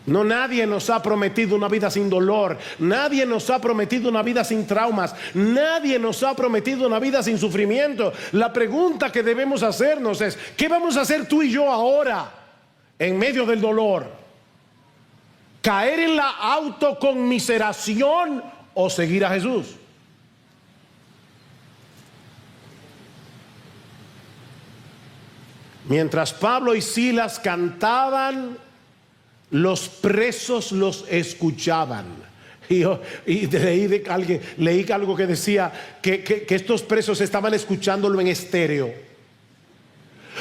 No, nadie nos ha prometido una vida sin dolor. Nadie nos ha prometido una vida sin traumas. Nadie nos ha prometido una vida sin sufrimiento. La pregunta que debemos hacernos es: ¿qué vamos a hacer tú y yo ahora en medio del dolor? ¿Caer en la autoconmiseración o seguir a Jesús? Mientras Pablo y Silas cantaban, los presos los escuchaban. Y leí algo que decía que estos presos estaban escuchándolo en estéreo.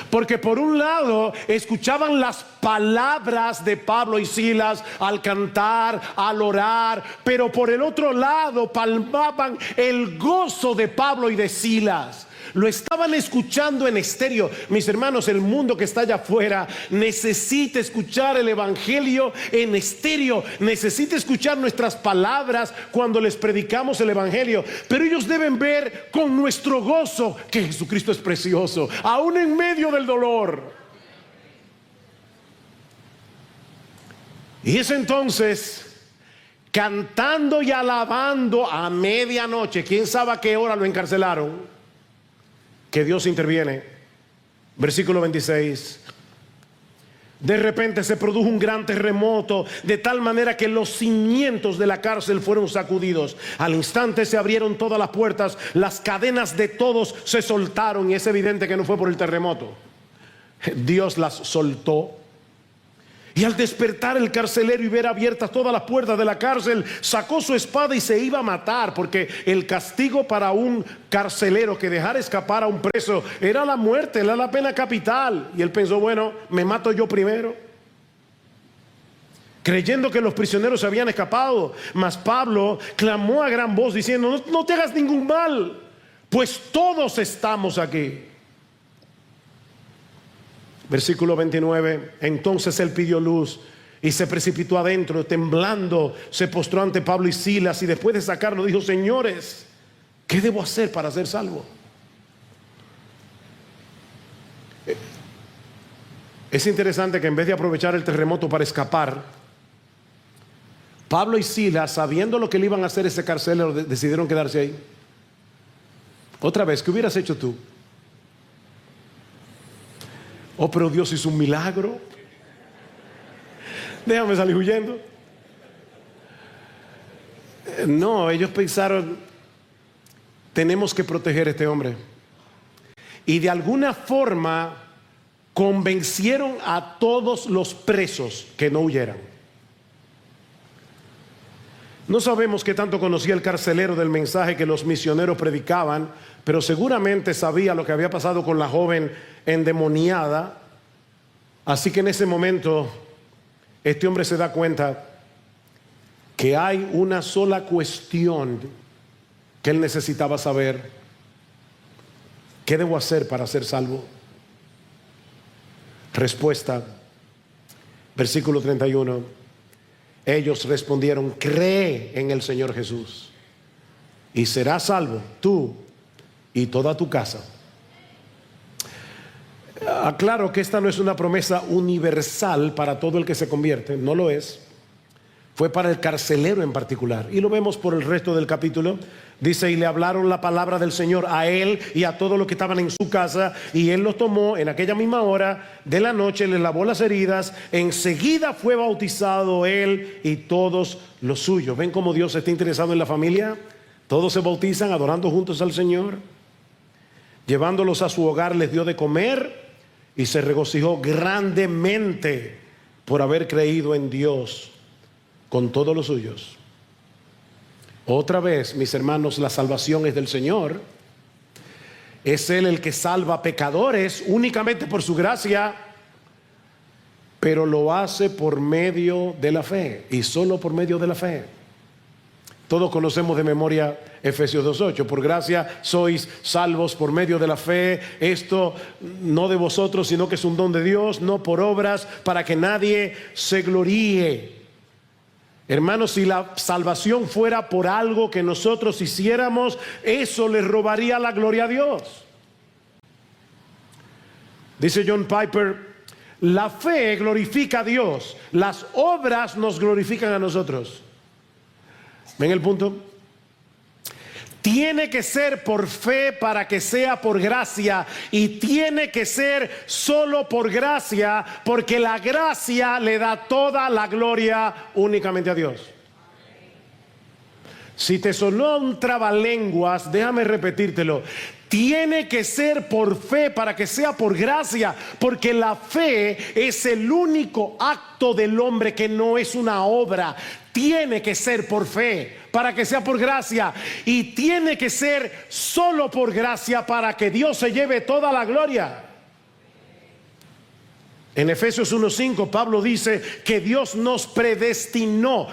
Porque por un lado escuchaban las palabras de Pablo y Silas al cantar, al orar, pero por el otro lado palpaban el gozo de Pablo y de Silas. Lo estaban escuchando en estéreo. Mis hermanos, el mundo que está allá afuera necesita escuchar el evangelio en estéreo. Necesita escuchar nuestras palabras cuando les predicamos el evangelio. Pero ellos deben ver con nuestro gozo que Jesucristo es precioso, aún en medio del dolor. Y es entonces, cantando y alabando a medianoche, quién sabe a qué hora lo encarcelaron, que Dios interviene. Versículo 26. De repente se produjo un gran terremoto, de tal manera que los cimientos de la cárcel fueron sacudidos. Al instante se abrieron todas las puertas, las cadenas de todos se soltaron, y es evidente que no fue por el terremoto. Dios las soltó. Y al despertar el carcelero y ver abiertas todas las puertas de la cárcel, sacó su espada y se iba a matar, porque el castigo para un carcelero que dejara escapar a un preso era la muerte, era la pena capital. Y él pensó: bueno, me mato yo primero, creyendo que los prisioneros se habían escapado. Mas Pablo clamó a gran voz diciendo: no te hagas ningún mal, pues todos estamos aquí. Versículo 29. Entonces él pidió luz y se precipitó adentro, temblando se postró ante Pablo y Silas, y después de sacarlo dijo: señores, ¿qué debo hacer para ser salvo? Es interesante que en vez de aprovechar el terremoto para escapar, Pablo y Silas, sabiendo lo que le iban a hacer ese carcelero, decidieron quedarse ahí. Otra vez, ¿qué hubieras hecho tú? Oh, pero Dios hizo un milagro, déjame salir huyendo. No, ellos pensaron: tenemos que proteger a este hombre. Y de alguna forma convencieron a todos los presos que no huyeran. No sabemos qué tanto conocía el carcelero del mensaje que los misioneros predicaban, pero seguramente sabía lo que había pasado con la joven endemoniada. Así que en ese momento este hombre se da cuenta que hay una sola cuestión que él necesitaba saber: ¿qué debo hacer para ser salvo? Respuesta, versículo 31. Ellos respondieron: cree en el Señor Jesús y serás salvo tú y toda tu casa. Aclaro que esta no es una promesa universal para todo el que se convierte, no lo es. Fue para el carcelero en particular, y lo vemos por el resto del capítulo. Dice: y le hablaron la palabra del Señor a él y a todos los que estaban en su casa, y él los tomó en aquella misma hora de la noche, le lavó las heridas, enseguida fue bautizado él y todos los suyos. ¿Ven cómo Dios está interesado en la familia? Todos se bautizan adorando juntos al Señor. Llevándolos a su hogar les dio de comer y se regocijó grandemente por haber creído en Dios con todos los suyos. Otra vez, mis hermanos, la salvación es del Señor. Es Él el que salva pecadores únicamente por su gracia, pero lo hace por medio de la fe, y solo por medio de la fe. Todos conocemos de memoria Efesios 2:8. Por gracia sois salvos por medio de la fe. Esto no de vosotros, sino que es un don de Dios, no por obras, para que nadie se gloríe. Hermanos, si la salvación fuera por algo que nosotros hiciéramos, eso le robaría la gloria a Dios. Dice John Piper: la fe glorifica a Dios, las obras nos glorifican a nosotros. ¿Ven el punto? Tiene que ser por fe para que sea por gracia, y tiene que ser solo por gracia, porque la gracia le da toda la gloria únicamente a Dios. Si te sonó un trabalenguas, déjame repetírtelo. Tiene que ser por fe para que sea por gracia, porque la fe es el único acto del hombre que no es una obra. Tiene que ser por fe para que sea por gracia, y tiene que ser solo por gracia para que Dios se lleve toda la gloria. En Efesios 1:5 Pablo dice que Dios nos predestinó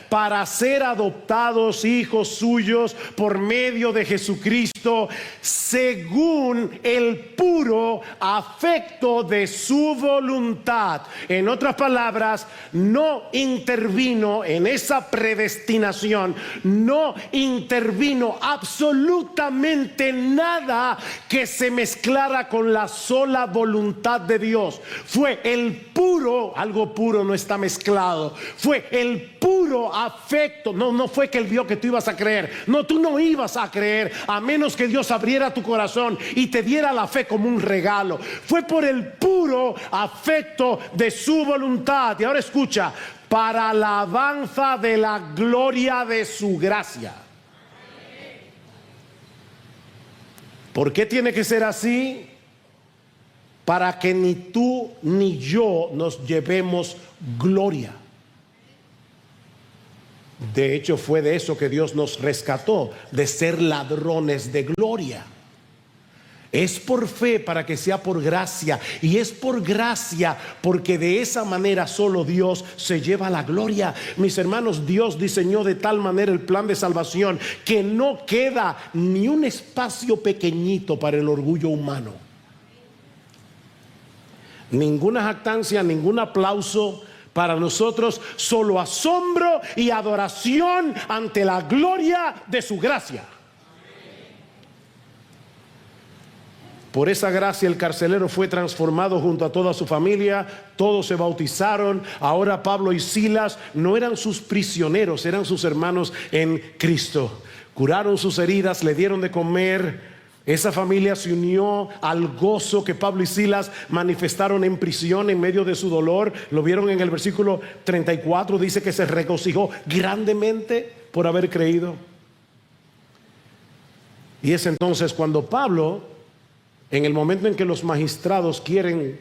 para ser adoptados hijos suyos por medio de Jesucristo, según el puro afecto de su voluntad. En otras palabras, no intervino en esa predestinación, no intervino absolutamente nada que se mezclara con la sola voluntad de Dios. Fue el puro, algo puro no está mezclado, fue el puro afecto. No fue que él vio que tú ibas a creer. No, tú no ibas a creer a menos que Dios abriera tu corazón y te diera la fe como un regalo. Fue por el puro afecto de su voluntad. Y ahora escucha: para alabanza de la gloria de su gracia. ¿Por qué tiene que ser así? Para que ni tú ni yo nos llevemos gloria. De hecho, fue de eso que Dios nos rescató, de ser ladrones de gloria. Es por fe para que sea por gracia, y es por gracia porque de esa manera solo Dios se lleva la gloria. Mis hermanos, Dios diseñó de tal manera el plan de salvación que no queda ni un espacio pequeñito para el orgullo humano. Ninguna jactancia, ningún aplauso para nosotros, solo asombro y adoración ante la gloria de su gracia. Por esa gracia el carcelero fue transformado junto a toda su familia. Todos se bautizaron. Ahora Pablo y Silas no eran sus prisioneros, eran sus hermanos en Cristo. Curaron sus heridas, le dieron de comer. Esa familia se unió al gozo que Pablo y Silas manifestaron en prisión en medio de su dolor. Lo vieron en el versículo 34, dice que se regocijó grandemente por haber creído. Y es entonces cuando Pablo, en el momento en que los magistrados quieren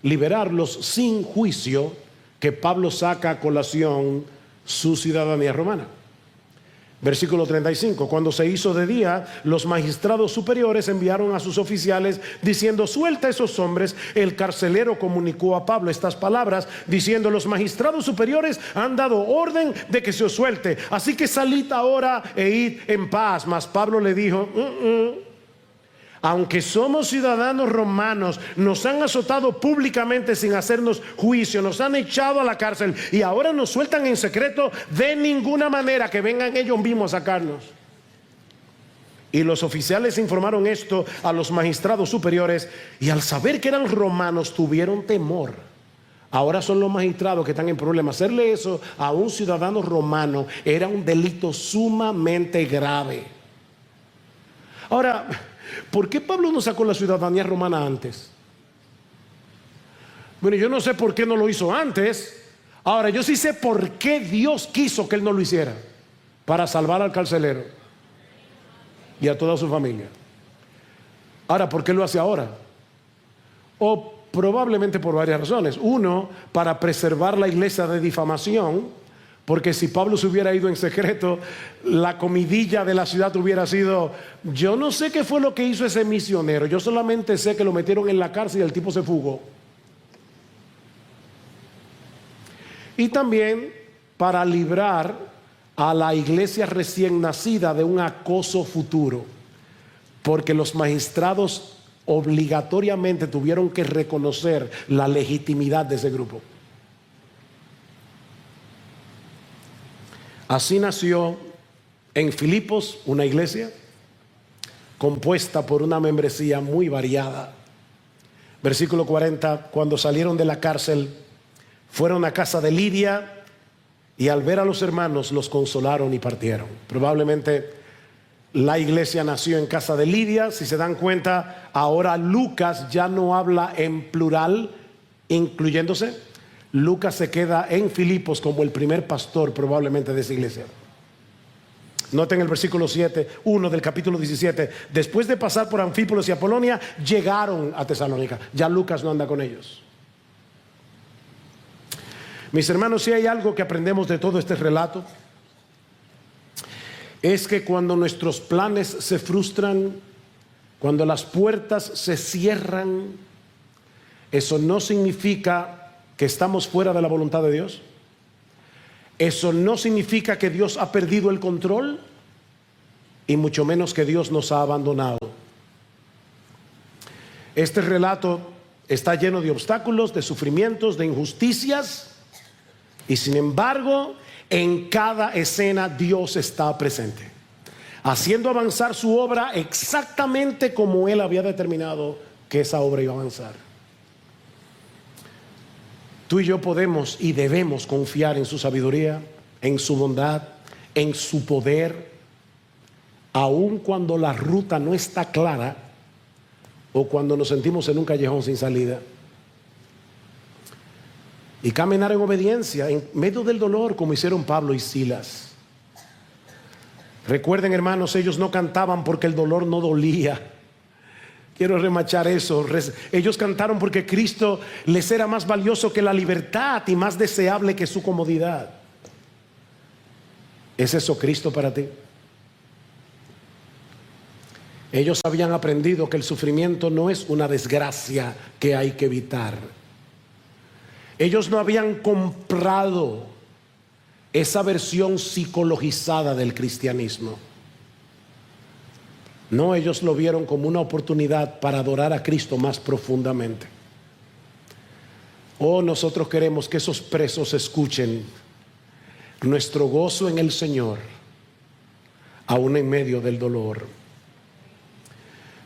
liberarlos sin juicio, que Pablo saca a colación su ciudadanía romana. Versículo 35: cuando se hizo de día, los magistrados superiores enviaron a sus oficiales diciendo: suelta a esos hombres. El carcelero comunicó a Pablo estas palabras diciendo: los magistrados superiores han dado orden de que se os suelte, así que salid ahora e id en paz. Mas Pablo le dijo: aunque somos ciudadanos romanos, nos han azotado públicamente sin hacernos juicio, nos han echado a la cárcel y ahora nos sueltan en secreto. De ninguna manera, que vengan ellos mismos a sacarnos. Y los oficiales informaron esto a los magistrados superiores, y al saber que eran romanos tuvieron temor. Ahora son los magistrados que están en problemas. Hacerle eso a un ciudadano romano era un delito sumamente grave. Ahora, ¿por qué Pablo no sacó la ciudadanía romana antes? Bueno, yo no sé por qué no lo hizo antes. Ahora, yo sí sé por qué Dios quiso que él no lo hiciera: para salvar al carcelero y a toda su familia. Ahora, ¿por qué lo hace ahora? O probablemente por varias razones. Uno, para preservar la iglesia de difamación, porque si Pablo se hubiera ido en secreto, la comidilla de la ciudad hubiera sido: yo no sé qué fue lo que hizo ese misionero, yo solamente sé que lo metieron en la cárcel y el tipo se fugó. Y también para librar a la iglesia recién nacida de un acoso futuro, porque los magistrados obligatoriamente tuvieron que reconocer la legitimidad de ese grupo. Así nació en Filipos una iglesia compuesta por una membresía muy variada. Versículo 40: cuando salieron de la cárcel, fueron a casa de Lidia, y al ver a los hermanos los consolaron y partieron. Probablemente la iglesia nació en casa de Lidia. Si se dan cuenta, ahora Lucas ya no habla en plural, incluyéndose. Lucas se queda en Filipos como el primer pastor probablemente de esa iglesia. Noten el versículo 1 del capítulo 17. Después de pasar por Anfípolis y Apolonia, llegaron a Tesalónica. Ya Lucas no anda con ellos. Mis hermanos, si hay algo que aprendemos de todo este relato, es que cuando nuestros planes se frustran, cuando las puertas se cierran, eso no significa que estamos fuera de la voluntad de Dios. Eso no significa que Dios ha perdido el control, y mucho menos que Dios nos ha abandonado. Este relato está lleno de obstáculos, de sufrimientos, de injusticias, y sin embargo, en cada escena Dios está presente, haciendo avanzar su obra exactamente como Él había determinado que esa obra iba a avanzar. Tú y yo podemos y debemos confiar en su sabiduría, en su bondad, en su poder, aun cuando la ruta no está clara o cuando nos sentimos en un callejón sin salida. Y caminar en obediencia en medio del dolor, como hicieron Pablo y Silas. Recuerden, hermanos, ellos no cantaban porque el dolor no dolía. Quiero remachar eso. Ellos cantaron porque Cristo les era más valioso que la libertad y más deseable que su comodidad. ¿Es eso Cristo para ti? Ellos habían aprendido que el sufrimiento no es una desgracia que hay que evitar. Ellos no habían comprado esa versión psicologizada del cristianismo. No, ellos lo vieron como una oportunidad para adorar a Cristo más profundamente. Oh, nosotros queremos que esos presos escuchen nuestro gozo en el Señor, aún en medio del dolor.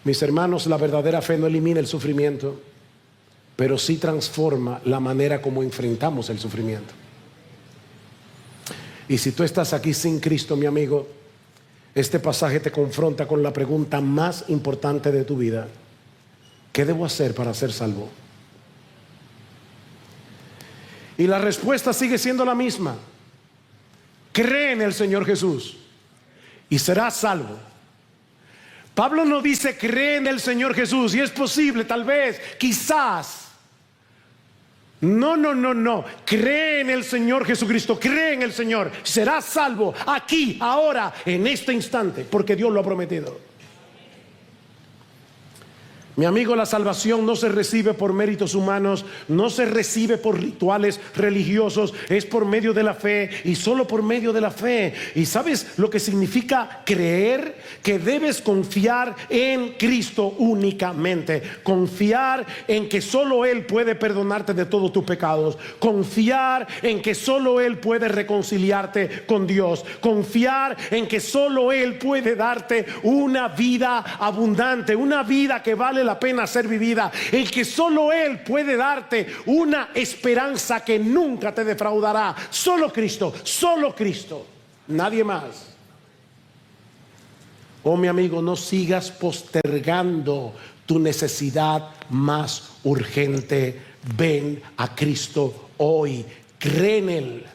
Mis hermanos, la verdadera fe no elimina el sufrimiento, pero sí transforma la manera como enfrentamos el sufrimiento. Y si tú estás aquí sin Cristo, mi amigo, este pasaje te confronta con la pregunta más importante de tu vida: ¿qué debo hacer para ser salvo? Y la respuesta sigue siendo la misma: cree en el Señor Jesús y serás salvo. Pablo no dice cree en el Señor Jesús y es posible, tal vez, quizás. No. Cree en el Señor Jesucristo, cree en el Señor, serás salvo aquí, ahora, en este instante, porque Dios lo ha prometido. Mi amigo, la salvación no se recibe por méritos humanos, no se recibe por rituales religiosos, es por medio de la fe y solo por medio de la fe. ¿Y sabes lo que significa creer? Que debes confiar en Cristo únicamente, confiar en que solo Él puede perdonarte de todos tus pecados, confiar en que solo Él puede reconciliarte con Dios, confiar en que solo Él puede darte una vida abundante, una vida que vale la pena ser vivida, el que solo Él puede darte una esperanza que nunca te defraudará. Solo Cristo, nadie más. Oh, mi amigo, no sigas postergando tu necesidad más urgente. Ven a Cristo hoy, cree en Él.